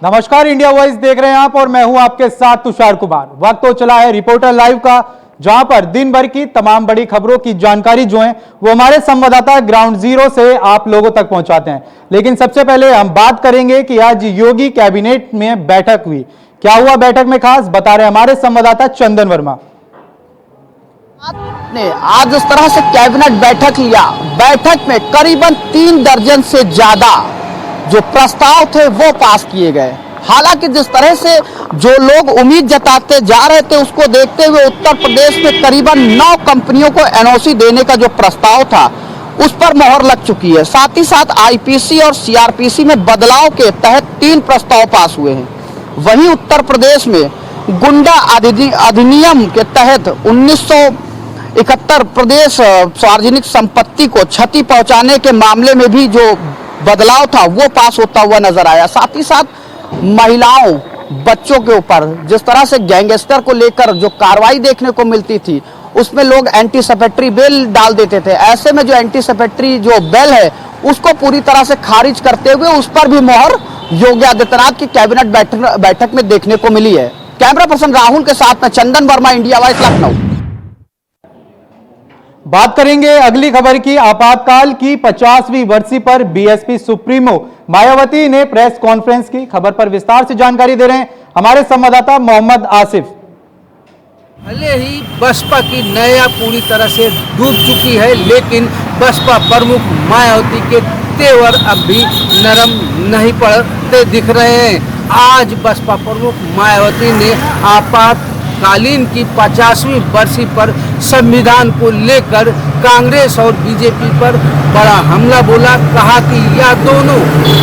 नमस्कार, India voice देख रहे हैं आप और मैं हूं आपके साथ तुषार कुमार। वक्त तो चला है रिपोर्टर लाइव का, जहां पर दिन भर की तमाम बड़ी खबरों की जानकारी जो है वो हमारे संवाददाता ग्राउंड जीरो से आप लोगों तक पहुंचाते हैं। लेकिन सबसे पहले हम बात करेंगे कि आज योगी कैबिनेट में बैठक हुई। क्या हुआ बैठक में खास, बता रहे हमारे संवाददाता चंदन वर्मा ने आज इस तरह से कैबिनेट बैठक लिया। बैठक में करीबन 3 दर्जन से ज्यादा जो प्रस्ताव थे वो पास किए गए। हालांकि जिस तरह से जो लोग उम्मीद जताते जा रहे थे उसको देखते हुए उत्तर प्रदेश में करीबन 9 कंपनियों को एनओसी देने का जो प्रस्ताव था उस पर मोहर लग चुकी है। साथ ही साथ आईपीसी और सीआरपीसी में बदलाव के तहत 3 प्रस्ताव पास हुए हैं। वहीं उत्तर प्रदेश में गुंडा अधिनियम के तहत 1971 प्रदेश सार्वजनिक संपत्ति को क्षति पहुंचाने के मामले में भी जो बदलाव था वो पास होता हुआ नजर आया। साथ ही साथ महिलाओं बच्चों के ऊपर जिस तरह से गैंगस्टर को लेकर जो कार्रवाई देखने को मिलती थी उसमें लोग एंटी सेपेटरी बिल डाल देते थे। ऐसे में जो एंटी सेपेटरी जो बिल है उसको पूरी तरह से खारिज करते हुए उस पर भी मोहर योगी आदित्यनाथ की कैबिनेट बैठक में देखने को मिली है। कैमरा पर्सन राहुल के साथ में चंदन वर्मा, इंडिया वॉइस, लखनऊ। बात करेंगे अगली खबर की। आपातकाल की 50वीं बरसी पर बीएसपी सुप्रीमो मायावती ने प्रेस कॉन्फ्रेंस की। खबर पर विस्तार से जानकारी दे रहे हैं हमारे संवाददाता मोहम्मद आसिफ। भले ही बसपा की नया पूरी तरह से डूब चुकी है, लेकिन बसपा प्रमुख मायावती के तेवर अब भी नरम नहीं पड़ते दिख रहे हैं। आज बसपा प्रमुख मायावती ने आपातकालीन की 50वीं बरसी पर संविधान को लेकर कांग्रेस और बीजेपी पर बड़ा हमला बोला। कहा कि यह दोनों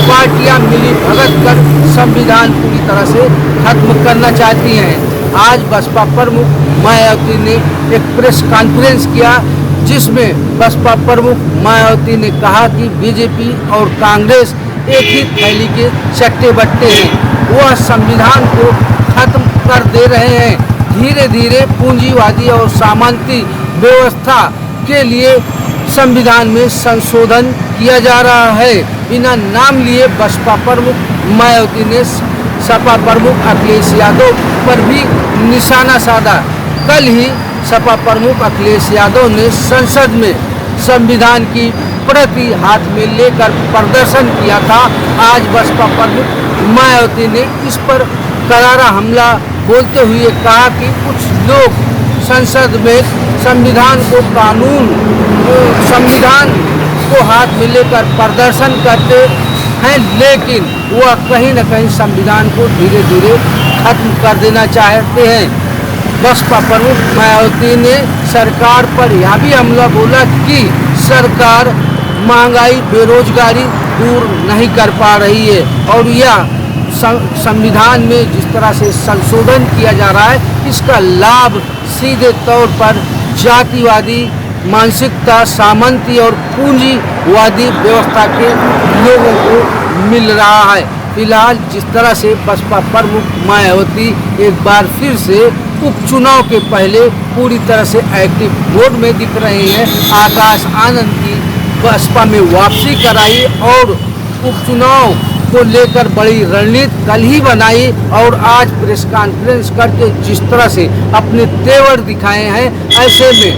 पार्टियां मिली भगत कर संविधान पूरी तरह से खत्म करना चाहती हैं। आज बसपा प्रमुख मायावती ने एक प्रेस कॉन्फ्रेंस किया जिसमें बसपा प्रमुख मायावती ने कहा कि बीजेपी और कांग्रेस एक ही थैली के चट्टे बट्टे हैं। वह संविधान को खत्म कर दे रहे हैं। धीरे धीरे पूंजीवादी और सामंती व्यवस्था के लिए संविधान में संशोधन किया जा रहा है। बिना नाम लिए बसपा प्रमुख मायावती ने सपा प्रमुख अखिलेश यादव पर भी निशाना साधा। कल ही सपा प्रमुख अखिलेश यादव ने संसद में संविधान की प्रति हाथ में लेकर प्रदर्शन किया था। आज बसपा प्रमुख मायावती ने इस पर करारा हमला बोलते हुए कहा कि कुछ लोग संसद में संविधान को हाथ में लेकर प्रदर्शन करते हैं, लेकिन वह कहीं न कहीं संविधान को धीरे धीरे खत्म कर देना चाहते हैं। बसपा प्रमुख मायावती ने सरकार पर यह भी हमला बोला कि सरकार महंगाई बेरोजगारी दूर नहीं कर पा रही है और यह संविधान में जिस तरह से संशोधन किया जा रहा है इसका लाभ सीधे तौर पर जातिवादी मानसिकता, सामंती और पूंजीवादी व्यवस्था के लोगों को मिल रहा है। फिलहाल जिस तरह से बसपा प्रमुख मायावती एक बार फिर से उपचुनाव के पहले पूरी तरह से एक्टिव मोड में दिख रहे हैं। आकाश आनंद की बसपा में वापसी कराई और उपचुनाव को लेकर बड़ी रणनीति कल ही बनाई और आज प्रेस कॉन्फ्रेंस करके जिस तरह से अपने तेवर दिखाए हैं, ऐसे में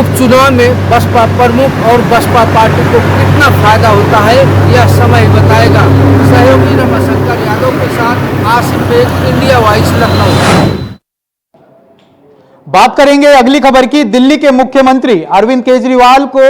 उपचुनाव में बसपा प्रमुख और बसपा पार्टी को कितना फायदा होता है यह समय बताएगा। सहयोगी रमाशंकर यादव के साथ आसिफ, इंडिया वॉइस, लखनऊ। बात करेंगे अगली खबर की। दिल्ली के मुख्यमंत्री अरविंद केजरीवाल को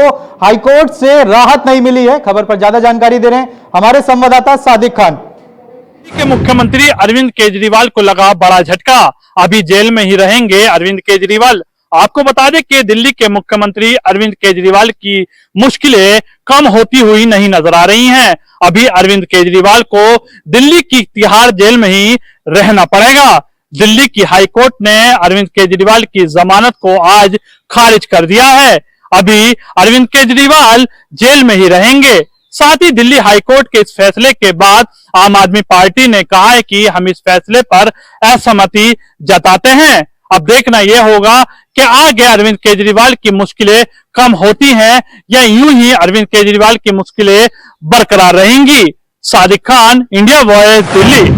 हाईकोर्ट से राहत नहीं मिली है। खबर पर ज्यादा जानकारी दे रहे हैं हमारे संवाददाता सादिक खान। दिल्ली के मुख्यमंत्री अरविंद केजरीवाल को लगा बड़ा झटका। अभी जेल में ही रहेंगे अरविंद केजरीवाल। आपको बता दें कि दिल्ली के मुख्यमंत्री अरविंद केजरीवाल की मुश्किलें कम होती हुई नहीं नजर आ रही हैं। अभी अरविंद केजरीवाल को दिल्ली की तिहाड़ जेल में ही रहना पड़ेगा। दिल्ली की हाईकोर्ट ने अरविंद केजरीवाल की जमानत को आज खारिज कर दिया है। अभी अरविंद केजरीवाल जेल में ही रहेंगे। साथ ही दिल्ली हाईकोर्ट के इस फैसले के बाद आम आदमी पार्टी ने कहा है कि हम इस फैसले पर असहमति जताते हैं। अब देखना यह होगा कि आगे अरविंद केजरीवाल की मुश्किलें कम होती हैं या यूं ही अरविंद केजरीवाल की मुश्किलें बरकरार रहेंगी। Sadiq Khan, India voice, Delhi.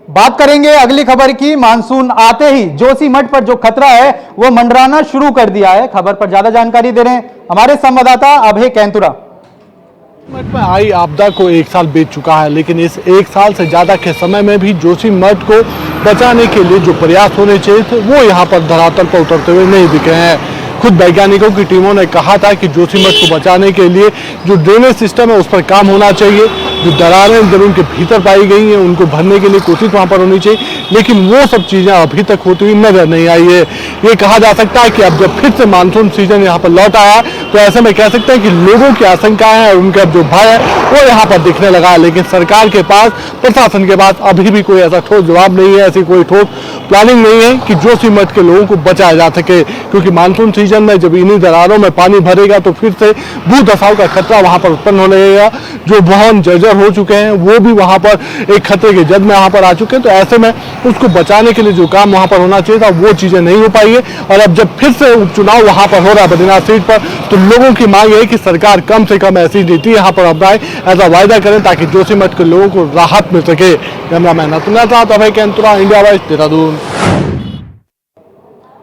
बात करेंगे अगली खबर की। मानसून आते ही जोशीमठ पर जो खतरा है वो मंडराना शुरू कर दिया है। खबर पर ज्यादा जानकारी दे रहे हैं हमारे संवाददाता अभय कैंतुरा। जोशीमठ में आई आपदा को 1 साल बीत चुका है, लेकिन इस 1 साल से ज्यादा के समय में भी जोशीमठ को बचाने के लिए जो प्रयास होने चाहिए थे वो यहाँ पर धरातल पर उतरते हुए नहीं दिखे हैं। खुद वैज्ञानिकों की टीमों ने कहा था कि जोशीमठ को बचाने के लिए जो ड्रेनेज सिस्टम है उस पर काम होना चाहिए, जो दरारें जमीन के भीतर पाई गई हैं उनको भरने के लिए कोशिश वहां पर होनी चाहिए, लेकिन वो सब चीजें अभी तक होती हुई नजर नहीं आई है। ये कहा जा सकता है कि अब जब फिर से मानसून सीजन यहाँ पर लौट आया तो ऐसे में कह सकते हैं कि लोगों की आशंकाएं और उनका जो भय है वो यहाँ पर दिखने लगा है, लेकिन सरकार के पास, प्रशासन के पास अभी भी कोई ऐसा ठोस जवाब नहीं है, ऐसी कोई ठोस प्लानिंग नहीं है कि जोशीमठ के लोगों को बचाया जा सके। क्योंकि मानसून सीजन में जब इन्हीं दरारों में पानी भरेगा तो फिर से भूदशाओं का खतरा वहां पर उत्पन्न होने लगेगा। जो भवन जर्जर हो चुके हैं वो भी वहां पर एक खतरे के जद में वहां पर आ चुके हैं। तो ऐसे में उसको बचाने के लिए जो काम वहां पर होना चाहिए था वो चीजें नहीं हो पाई है। और अब जब फिर से उपचुनाव वहां पर हो रहा है बद्रीनाथ सीट पर, तो लोगों की मांग है कि सरकार कम से कम ऐसी नीति यहाँ पर अपनाए, ऐसा वायदा करें ताकि जोशीमठ के लोगों को राहत मिल सके। कैमरामैन अतुल के साथ अभय कैंतुरा, इंडिया वॉइस, देहरादून।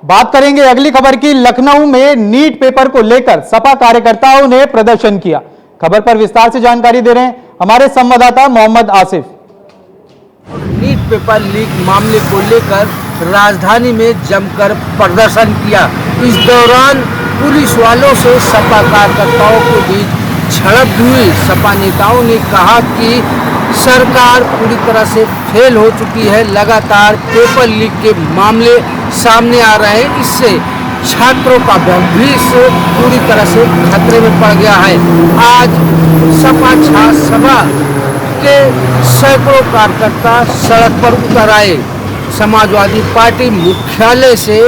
बात करेंगे अगली खबर की। लखनऊ में नीट पेपर को लेकर सपा कार्यकर्ताओं ने प्रदर्शन किया। खबर पर विस्तार से जानकारी दे रहे हैं हमारे संवाददाता Mohammad Asif. NEET paper leak मामले को लेकर राजधानी में जमकर प्रदर्शन किया। इस दौरान पुलिस वालों से सपा कार्यकर्ताओं के बीच झड़प हुई। सपा नेताओं ने कहा कि सरकार पूरी तरह से फेल हो चुकी है। लगातार पेपर लीक के मामले सामने आ रहे हैं, इससे छात्रों का भविष्य पूरी तरह से खतरे में पड़ गया है। आज सपा छात्र सभा के सैकड़ों कार्यकर्ता सड़क पर उतर आए। समाजवादी पार्टी मुख्यालय से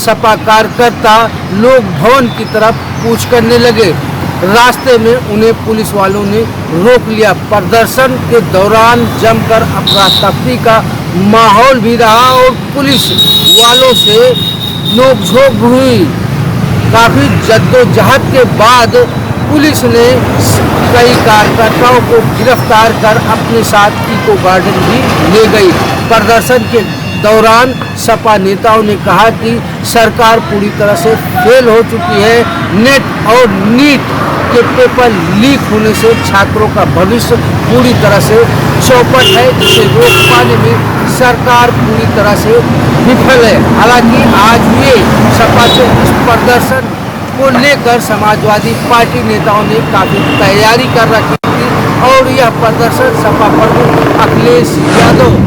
सपा कार्यकर्ता लोक भवन की तरफ कूच करने लगे। रास्ते में उन्हें पुलिस वालों ने रोक लिया। प्रदर्शन के दौरान जमकर अफरा तफरी का माहौल भी रहा और पुलिस वालों से नोकझोंक हुई। काफी जद्दोजहद के बाद पुलिस ने कई कार्यकर्ताओं को गिरफ्तार कर अपने साथ इको गार्डन भी ले गई। प्रदर्शन के दौरान सपा नेताओं ने कहा कि सरकार पूरी तरह से फेल हो चुकी है। नेट और नीट के पेपर लीक होने से छात्रों का भविष्य पूरी तरह से चौपट है, जिसे रोक पाने में सरकार पूरी तरह से विफल है। हालांकि आज ये सपा के इस प्रदर्शन को लेकर समाजवादी पार्टी नेताओं ने काफी तैयारी कर रखी थी और यह प्रदर्शन सपा प्रमुख अखिलेश यादव।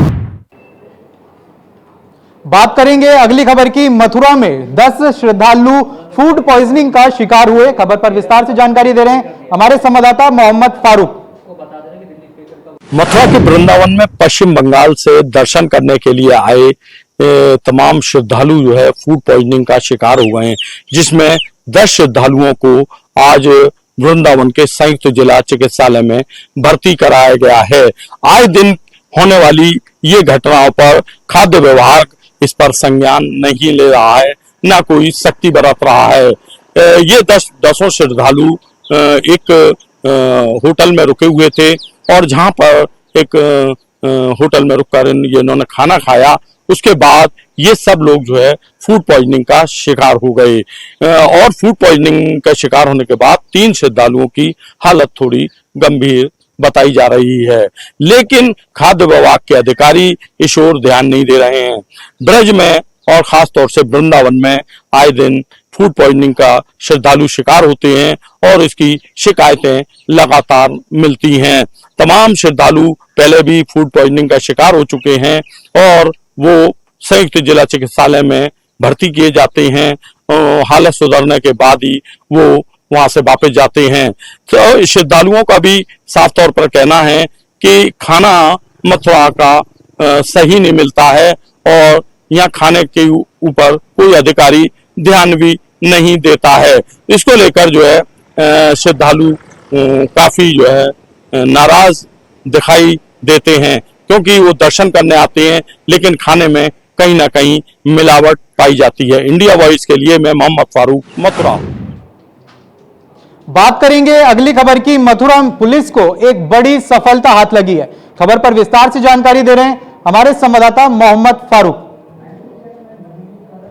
बात करेंगे अगली खबर की। मथुरा में 10 श्रद्धालु फूड पॉइजनिंग का शिकार हुए। खबर पर विस्तार से जानकारी दे रहे हैं हमारे संवाददाता मोहम्मद फारूक। मथुरा के वृंदावन में पश्चिम बंगाल से दर्शन करने के लिए आए तमाम श्रद्धालु जो है फूड पॉइजनिंग का शिकार हो गए हैं, जिसमें 10 श्रद्धालुओं को आज वृंदावन के संयुक्त जिला चिकित्सालय में भर्ती कराया गया है। आए दिन होने वाली ये घटनाओं पर खाद्य विभाग इस पर संज्ञान नहीं ले रहा है, न कोई सख्ती बरत रहा है। ये 10 श्रद्धालु एक होटल में रुके हुए थे और जहां पर एक होटल में रुककर इन्होंने खाना खाया, उसके बाद ये सब लोग जो है फूड पॉइजनिंग का शिकार हो गए। और फूड पॉइजनिंग का शिकार होने के बाद 3 श्रद्धालुओं की हालत थोड़ी गंभीर बताई जा रही है, लेकिन खाद्य विभाग के अधिकारी इस ओर ध्यान नहीं दे रहे हैं। ब्रज में और खास तौर से वृंदावन में आए दिन फूड पॉइजनिंग का श्रद्धालु शिकार होते हैं और इसकी शिकायतें लगातार मिलती हैं। तमाम श्रद्धालु पहले भी फूड पॉइजनिंग का शिकार हो चुके हैं और वो संयुक्त जिला चिकित्सालय में भर्ती किए जाते हैं। हालत सुधरने के बाद ही वो वहां से वापस जाते हैं। तो श्रद्धालुओं का भी साफ तौर पर कहना है कि खाना मथुरा का सही नहीं मिलता है और यहाँ खाने के ऊपर कोई अधिकारी ध्यान भी नहीं देता है। इसको लेकर जो है श्रद्धालु काफी जो है नाराज दिखाई देते हैं, क्योंकि वो दर्शन करने आते हैं लेकिन खाने में कहीं ना कहीं मिलावट पाई जाती है। इंडिया वॉइस के लिए मैं मोहम्मद फारूक, मथुरा। बात करेंगे अगली खबर की। मथुरा पुलिस को एक बड़ी सफलता हाथ लगी है। खबर पर विस्तार से जानकारी दे रहे हैं हमारे संवाददाता मोहम्मद फारूक।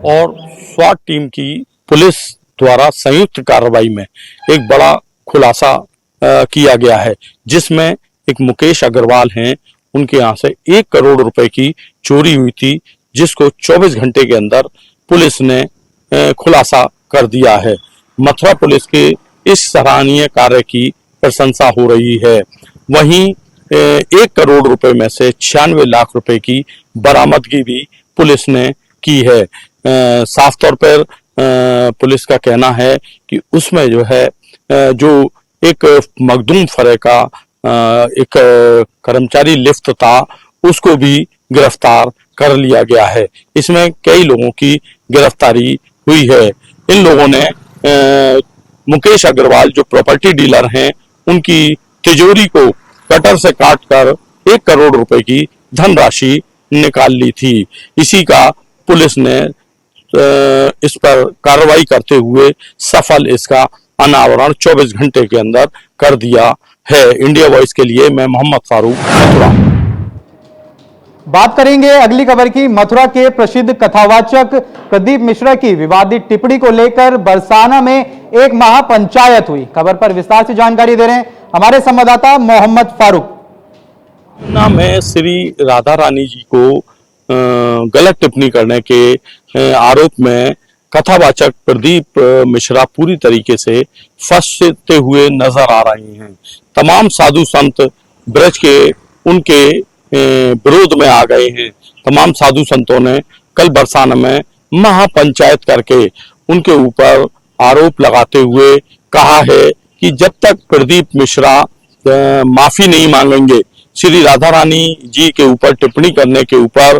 और स्वाट टीम की पुलिस द्वारा संयुक्त कार्रवाई में एक बड़ा खुलासा किया गया है, जिसमें एक मुकेश अग्रवाल हैं, उनके यहां से 1 करोड़ रुपए की चोरी हुई थी, जिसको 24 घंटे के अंदर पुलिस ने खुलासा कर दिया है। मथुरा पुलिस के इस सराहनीय कार्य की प्रशंसा हो रही है। वहीं 1 करोड़ रुपए में से 96 लाख रुपए की बरामदगी भी पुलिस ने की है। साफ तौर पर पुलिस का कहना है कि उसमें जो है जो एक मखदूम फरे का एक कर्मचारी लिफ्ट था, उसको भी गिरफ्तार कर लिया गया है। इसमें कई लोगों की गिरफ्तारी हुई है। इन लोगों ने मुकेश अग्रवाल जो प्रॉपर्टी डीलर हैं, उनकी तिजोरी को कटर से काटकर 1 करोड़ रुपए की धनराशि निकाल ली थी। इसी का पुलिस ने इस पर कार्रवाई करते हुए सफल इसका अनावरण 24 घंटे के अंदर कर दिया है। इंडिया वॉइस के लिए मैं मोहम्मद फारूक, मथुरा। बात करेंगे अगली खबर की। मथुरा के प्रसिद्ध कथावाचक प्रदीप मिश्रा की विवादित टिप्पणी को लेकर बरसाना में एक महापंचायत हुई। खबर पर विस्तार से जानकारी दे रहे हैं हमारे संवाददाता मोहम्मद फारूक। में श्री राधा रानी जी को गलत टिप्पणी करने के आरोप में कथावाचक प्रदीप मिश्रा पूरी तरीके से फंसते हुए नजर आ रहे हैं। तमाम साधु संत ब्रज के उनके विरोध में आ गए हैं। तमाम साधु संतों ने कल बरसाना में महापंचायत करके उनके ऊपर आरोप लगाते हुए कहा है कि जब तक प्रदीप मिश्रा माफी नहीं मांगेंगे, श्री राधा रानी जी के ऊपर टिप्पणी करने के ऊपर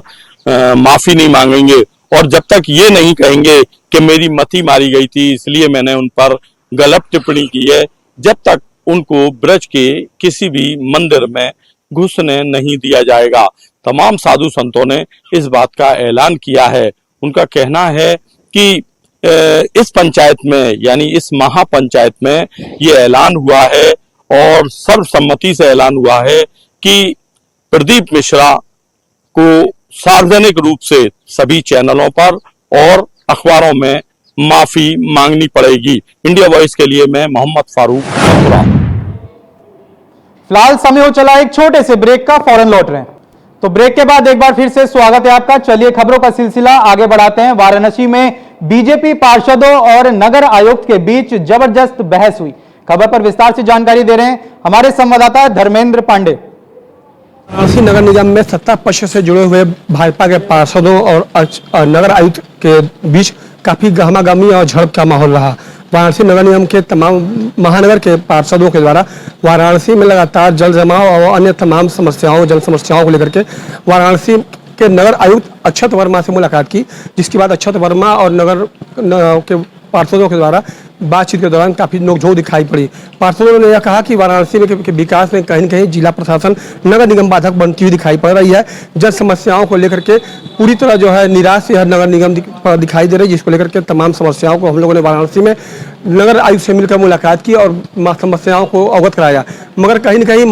माफी नहीं मांगेंगे, और जब तक ये नहीं कहेंगे कि मेरी मति मारी गई थी इसलिए मैंने उन पर गलत टिप्पणी की है, जब तक उनको ब्रज के किसी भी मंदिर में घुसने नहीं दिया जाएगा। तमाम साधु संतों ने इस बात का ऐलान किया है। उनका कहना है कि इस पंचायत में यानी इस महापंचायत में ये ऐलान हुआ है और सर्वसम्मति से ऐलान हुआ है कि प्रदीप मिश्रा को सार्वजनिक रूप से सभी चैनलों पर और अखबारों में माफी मांगनी पड़ेगी। इंडिया वॉइस के लिए मैं मोहम्मद फारूक, मथुरा। फिलहाल समय हो चला एक छोटे से ब्रेक का, फौरन लौट रहे हैं। तो ब्रेक के बाद एक बार फिर से स्वागत है आपका। चलिए खबरों का सिलसिला आगे बढ़ाते हैं। वाराणसी में बीजेपी पार्षदों और नगर आयुक्त के बीच जबरदस्त बहस हुई। खबर पर विस्तार से जानकारी दे रहे हैं हमारे संवाददाता धर्मेंद्र पांडे। वाराणसी नगर निगम में सत्ता पक्ष से जुड़े हुए भाजपा के पार्षदों और नगर आयुक्त के बीच काफी गहमागहमी और झड़प का माहौल रहा। वाराणसी नगर निगम के तमाम महानगर के पार्षदों के द्वारा वाराणसी में लगातार जल जमाव और अन्य तमाम समस्याओं जन समस्याओं को लेकर के वाराणसी के नगर आयुक्त अक्षत वर्मा से मुलाकात की, जिसके बाद अक्षत वर्मा और नगर के पार्षदों के द्वारा बातचीत के दौरान काफी नोकझोंक दिखाई पड़ी। पार्षदों ने यह कहा कि वाराणसी में के विकास में कहीं न कहीं जिला प्रशासन नगर निगम बाधक बनती हुई दिखाई पड़ रही है। जन समस्याओं को लेकर के पूरी तरह जो है निराश यह नगर निगम दिखाई दे रही है, जिसको लेकर के तमाम समस्याओं को हम लोगों ने वाराणसी में नगर आयुक्त से मिलकर मुलाकात की और समस्याओं को अवगत कराया। मगर कहीं न कहीं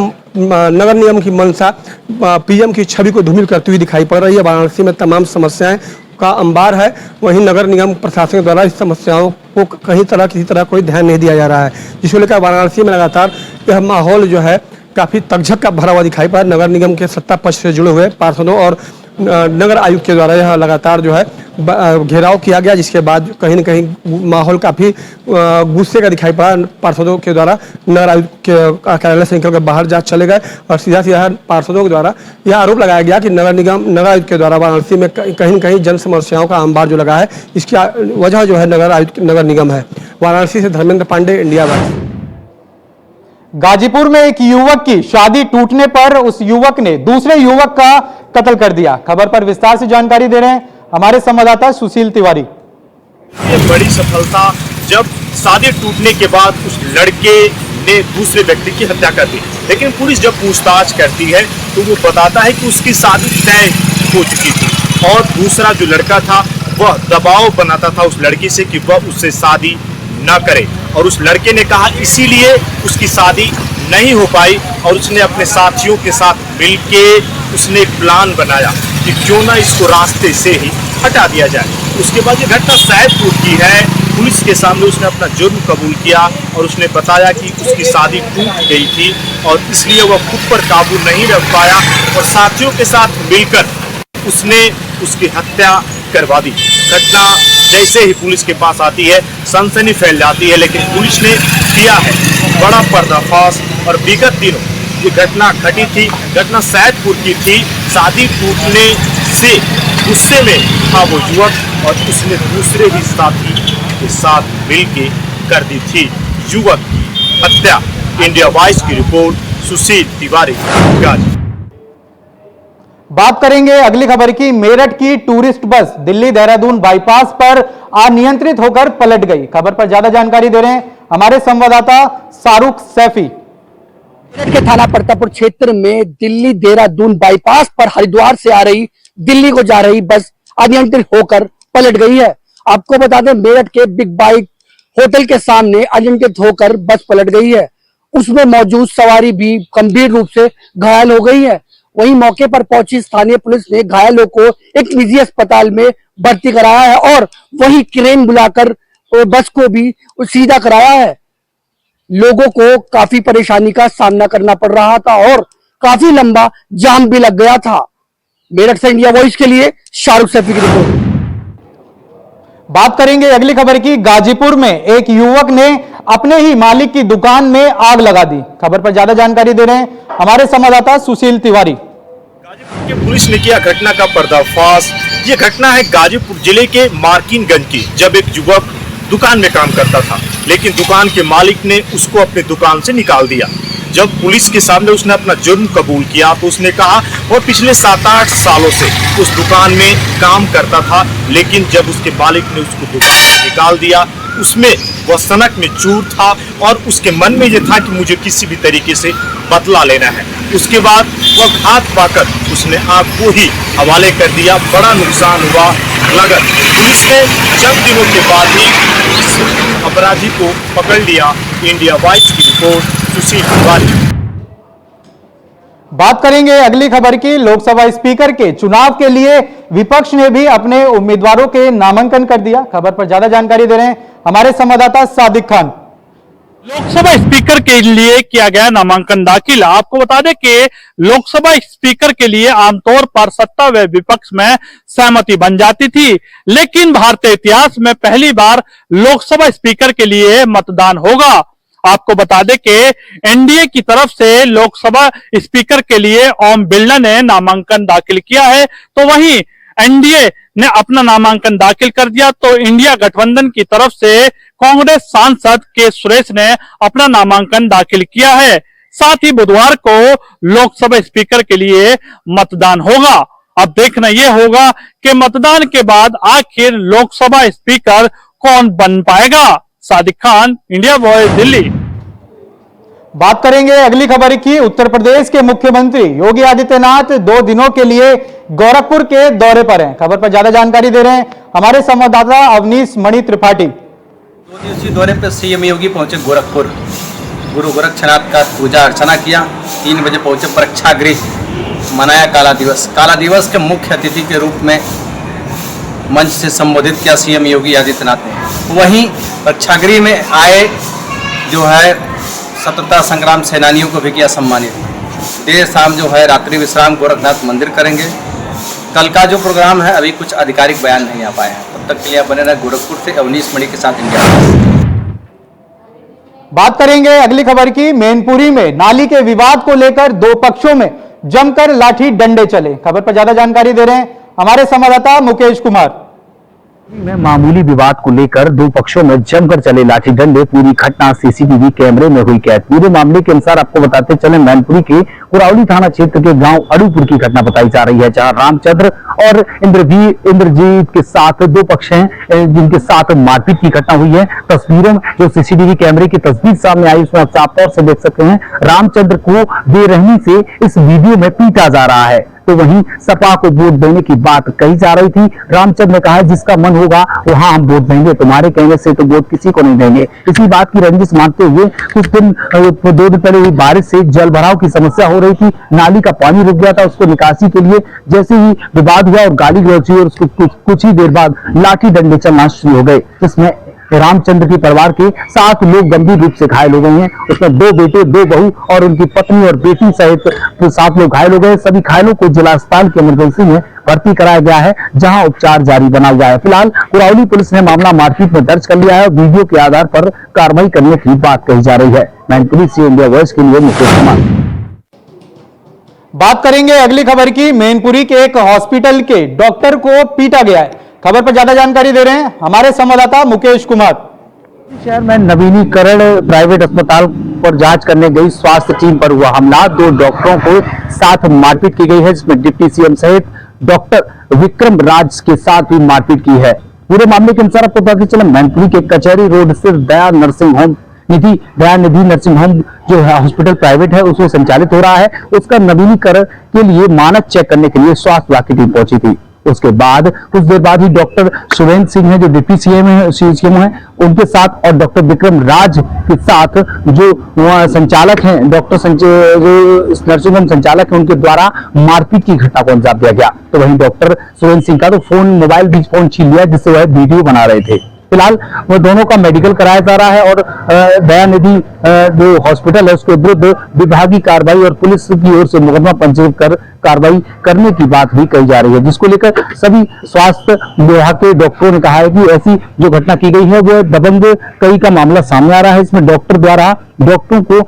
नगर निगम की मंशा पीएम की छवि को धूमिल करती हुई दिखाई पड़ रही है। वाराणसी में तमाम समस्याएं का अंबार है, वहीं नगर निगम प्रशासन द्वारा इस समस्याओं को किसी तरह कोई ध्यान नहीं दिया जा रहा है, जिसको लेकर वाराणसी में लगातार यह माहौल जो है काफी तकझक का भरा हुआ दिखाई पड़ा। नगर निगम के सत्ता पक्ष से जुड़े हुए पार्षदों और नगर आयुक्त के द्वारा यह लगातार जो है घेराव किया गया, जिसके बाद कहीं न कहीं माहौल काफी गुस्से का दिखाई पड़ा। पार्षदों के द्वारा नगर आयुक्त के कार्यालय से निकलकर बाहर जा चले गए और सीधा पार्षदों के द्वारा यह आरोप लगाया गया कि नगर आयुक्त के द्वारा वाराणसी में कहीं न कहीं जन समस्याओं का अंबार जो लगा है, इसकी वजह जो है नगर निगम है। वाराणसी से धर्मेंद्र पांडे, इंडिया वॉइस। गाजीपुर में एक युवक की शादी टूटने पर उस युवक ने दूसरे युवक का कत्ल कर दिया। खबर पर विस्तार से जानकारी दे रहे हैं हमारे संवाददाता सुशील तिवारी। ये बड़ी सफलता जब शादी टूटने के बाद उस लड़के ने दूसरे व्यक्ति की हत्या कर दी, लेकिन पुलिस जब पूछताछ करती है तो वो बताता है कि उसकी शादी तय हो चुकी थी और दूसरा जो लड़का था वह दबाव बनाता था उस लड़की से कि वह उससे शादी न करे। और उस लड़के ने कहा इसीलिए उसकी शादी नहीं हो पाई और उसने अपने साथियों के साथ मिलके उसने एक प्लान बनाया कि क्यों ना इसको रास्ते से ही हटा दिया जाए। उसके बाद ये घटना सैदपुर की है। पुलिस के सामने उसने अपना जुर्म कबूल किया और उसने बताया कि उसकी शादी टूट गई थी और इसलिए वह खुद पर काबू नहीं रख पाया और साथियों के साथ मिलकर उसने उसकी हत्या करवा दी। घटना जैसे ही पुलिस के पास आती है सनसनी फैल जाती है, लेकिन पुलिस ने किया है बड़ा पर्दाफाश और विगत दिनों ये घटना घटी थी। घटना सैदपुर की थी। शादी टूटने से गुस्से में था वो युवक और उसने दूसरे ही साथी के साथ मिलके कर दी थी युवक की हत्या। इंडिया वॉइस की रिपोर्ट, सुशील तिवारी, गाजी। बात करेंगे अगली खबर की। मेरठ की tourist bus Delhi Dehradun bypass पर अनियंत्रित होकर पलट गई। खबर पर ज्यादा जानकारी दे रहे हैं हमारे संवाददाता शाहरुख सैफी। मेरठ के थाना प्रतापपुर क्षेत्र में दिल्ली देहरादून बाईपास पर हरिद्वार से आ रही दिल्ली को जा रही बस अनियंत्रित होकर पलट गई है। आपको बता दें मेरठ के बिग बाइक होटल के सामने अनियंत्रित होकर बस पलट गई है। उसमें मौजूद सवारी भी गंभीर रूप से घायल हो गई है। वहीं मौके पर पहुंची स्थानीय पुलिस ने घायलों को एक निजी अस्पताल में भर्ती कराया है और वहीं क्रेन बुलाकर बस को भी सीधा कराया है। लोगों को काफी परेशानी का सामना करना पड़ रहा था और काफी लंबा जाम भी लग गया था। मेरठ से इंडिया वॉइस के लिए शाहरुख सैफी की रिपोर्ट। बात करेंगे अगली खबर की। गाजीपुर में एक युवक ने अपने ही मालिक की दुकान में आग लगा दी। खबर पर ज्यादा जानकारी दे रहे हैं हमारे संवाददाता सुशील तिवारी। गाजीपुर की पुलिस ने किया घटना का पर्दाफाश। ये घटना है गाजीपुर जिले के मार्किनगंज की। जब एक युवक दुकान में काम करता था, लेकिन दुकान के मालिक ने उसको अपनी दुकान से निकाल दिया। जब पुलिस के सामने उसने अपना जुर्म कबूल किया तो उसने कहा वो पिछले 7-8 सालों से उस दुकान में काम करता था, लेकिन जब उसके मालिक ने उसको दुकान से निकाल दिया उसमें वह सनक में चूर था और उसके मन में यह था कि मुझे किसी भी तरीके से बदला लेना है। उसके बाद वह घात पाकर उसने आग को ही हवाले कर दिया। बड़ा नुकसान हुआ नगर। पुलिस ने चंद दिनों के बाद ही इस अपराधी को पकड़ लिया। इंडिया वॉइस की रिपोर्ट, सुशील तिवारी। बात करेंगे अगली खबर की। लोकसभा स्पीकर के चुनाव के लिए विपक्ष ने भी अपने उम्मीदवारों के नामांकन कर दिया। खबर पर ज्यादा जानकारी दे रहे हैं हमारे संवाददाता सादिक खान। लोकसभा स्पीकर के लिए किया गया नामांकन दाखिल। आपको बता दें कि लोकसभा स्पीकर के लिए आमतौर पर सत्ता व विपक्ष में सहमति बन जाती थी, लेकिन भारतीय इतिहास में पहली बार लोकसभा स्पीकर के लिए मतदान होगा। आपको बता दें कि एनडीए की तरफ से लोकसभा स्पीकर के ओम बिरला ने नामांकन दाखिल किया है, तो वहीं एनडीए ने अपना नामांकन दाखिल कर दिया। तो इंडिया गठबंधन की तरफ से कांग्रेस सांसद के सुरेश ने अपना नामांकन दाखिल किया है। साथ ही बुधवार को लोकसभा स्पीकर के लिए मतदान होगा। अब देखना यह होगा कि मतदान के बाद आखिर लोकसभा स्पीकर कौन बन पाएगा। Sadiq Khan, India voice, Delhi. बात करेंगे अगली खबर की। उत्तर प्रदेश के मुख्यमंत्री योगी आदित्यनाथ 2 दिनों के लिए गोरखपुर के दौरे पर हैं। खबर पर ज्यादा जानकारी दे रहे हैं हमारे संवाददाता अवनीश मणि त्रिपाठी। 2 दिवसीय दौरे पर सीएम योगी पहुंचे गोरखपुर। गुरु गोरक्षनाथ का पूजा अर्चना किया। 3 बजे पहुंचे प्रेक्षागृह, मनाया काला दिवस। काला दिवस के मुख्य अतिथि के रूप में मंच से संबोधित किया सीएम योगी आदित्यनाथ ने। वहीं प्रेक्षागृह में आए जो है स्वतंत्रता संग्राम सेनानियों को भी किया सम्मानित। देर शाम जो है रात्रि विश्राम गोरखनाथ मंदिर करेंगे। कल का जो प्रोग्राम है अभी कुछ आधिकारिक बयान नहीं आ पाए हैं। तब तक के लिए बने रहे। गोरखपुर से अवनीश मणि के साथ इंडिया। बात करेंगे अगली खबर की। मैनपुरी में नाली के विवाद को लेकर 2 पक्षों में जमकर लाठी डंडे चले। खबर पर ज्यादा जानकारी दे रहे हैं हमारे संवाददाता मुकेश कुमार। में मामूली विवाद को लेकर 2 पक्षों में जमकर चले लाठी डंडे। पूरी घटना सीसीटीवी कैमरे में हुई कैद। पूरे मामले के अनुसार आपको बताते चले मैनपुरी के कुरावली थाना क्षेत्र के गांव अड़ूपुर की घटना बताई जा रही है, जहां रामचंद्र और इंद्रजीत के साथ 2 पक्ष हैं जिनके साथ मारपीट की घटना हुई है। तस्वीरों में जो सीसीटीवी कैमरे की तस्वीर सामने आई उसमें आप साफ तौर से देख सकते हैं रामचंद्र को बेरहमी से इस वीडियो में पीटा जा रहा है। तो वहीं सपा को वोट देने की बात कही जा रही थी। रामचंद्र ने कहा जिसका मन होगा वहां हम वोट देंगे, तुम्हारे कहने से तो वोट किसी को नहीं देंगे। इसी बात की रंजिश मानते हुए कुछ दिन 2 दिन पहले हुई बारिश से जल भराव की समस्या हो रही थी, नाली का पानी रुक गया था, उसको निकासी के लिए जैसे ही विवाद हुआ और गाली गलौज हुई और उसको कुछ ही देर बाद लाठी डंडे चलना शुरू हो गए, जिसमें रामचंद्र की परिवार के 7 लोग गंभीर रूप से घायल हो गए हैं। उसमें 2 बेटे, 2 बहू और उनकी पत्नी और बेटी सहित 7 लोग घायल हो गए। सभी घायलों को जिला अस्पताल की इमरजेंसी में भर्ती कराया गया है, जहां उपचार जारी बना हुआ है। फिलहाल कुराउली पुलिस ने मामला मारपीट में दर्ज कर लिया है और वीडियो के आधार पर कार्रवाई करने की बात कही जा रही है। मैनपुरी से इंडिया वॉइस के लिए मुकेश कुमार। बात करेंगे अगली खबर की। मैनपुरी के एक हॉस्पिटल के डॉक्टर को पीटा गया है। खबर पर ज्यादा जानकारी दे रहे हैं हमारे संवाददाता मुकेश कुमार। शहर में नवीनीकरण प्राइवेट अस्पताल पर जांच करने गई स्वास्थ्य टीम पर हुआ हमला। 2 डॉक्टरों को साथ मारपीट की गई है, जिसमें डिप्टी सीएम सहित डॉक्टर विक्रम राज के साथ भी मारपीट की है। पूरे मामले के अनुसार आपको पता चला मैनपुरी के कचहरी रोड स्थित दया निधि नर्सिंग होम जो है हॉस्पिटल प्राइवेट है, उसमें संचालित हो रहा है। उसका नवीनीकरण के लिए मानक चेक करने के लिए स्वास्थ्य विभाग की टीम पहुंची थी। उसके बाद कुछ देर बाद ही डॉक्टर सुरेंद्र सिंह है जो डिप्टी सीएम है उनके साथ और डॉक्टर विक्रम राज के साथ जो संचालक हैं जो इस नर्सिंग होम संचालक है उनके द्वारा मारपीट की घटना को अंजाम दिया गया। तो वहीं डॉक्टर सुरेंद्र सिंह का तो मोबाइल फोन छीन लिया, जिससे वह वीडियो बना रहे थे। फिलहाल वो दोनों का मेडिकल कराया जा रहा है और दया निधि जो हॉस्पिटल है उसके विरुद्ध विभागीय कार्रवाई और पुलिस की ओर से मुकदमा पंजीकृत कर कार्रवाई करने की बात भी कही जा रही है, जिसको लेकर सभी स्वास्थ्य विभाग के डॉक्टरों ने कहा है कि ऐसी जो घटना की गई है वो दबंग कई का मामला सामने आ रहा है। इसमें डॉक्टर द्वारा डॉक्टरों को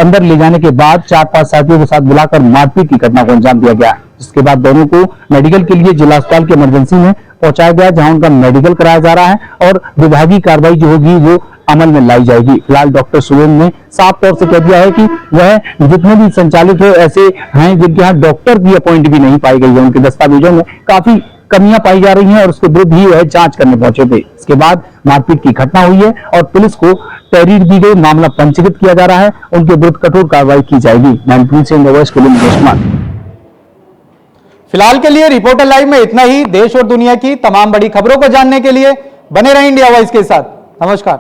अंदर ले जाने के बाद 4-5 साथियों के साथ बुलाकर मारपीट की घटना को अंजाम दिया गया, जिसके बाद दोनों को मेडिकल के लिए जिला अस्पताल की इमरजेंसी में पहुंचाया गया, जहां उनका मेडिकल कराया जा रहा है और विभागीय कार्रवाई जो होगी वो अमल में लाई जाएगी। फिलहाल डॉक्टर सुरेंद्र ने साफ तौर से कह दिया है कि वह जितने भी संचालित ऐसे हैं जिनके यहाँ डॉक्टर की अपॉइंट भी नहीं पाई गई है, उनके दस्तावेजों में काफी कमियां पाई जा रही हैं और उसके विरुद्ध ही वह जांच करने पहुंचे थे। इसके बाद मारपीट की घटना हुई है और पुलिस को तहरीर दी गई, मामला पंजीकृत किया जा रहा है, उनके विरुद्ध कठोर कार्रवाई की जाएगी। मैनपुरी से इंडिया वॉइस के लिए मुकेश कुमार। फिलहाल के लिए रिपोर्टर लाइव में इतना ही। देश और दुनिया की तमाम बड़ी खबरों को जानने के लिए बने रहें इंडिया वॉइस के साथ। नमस्कार।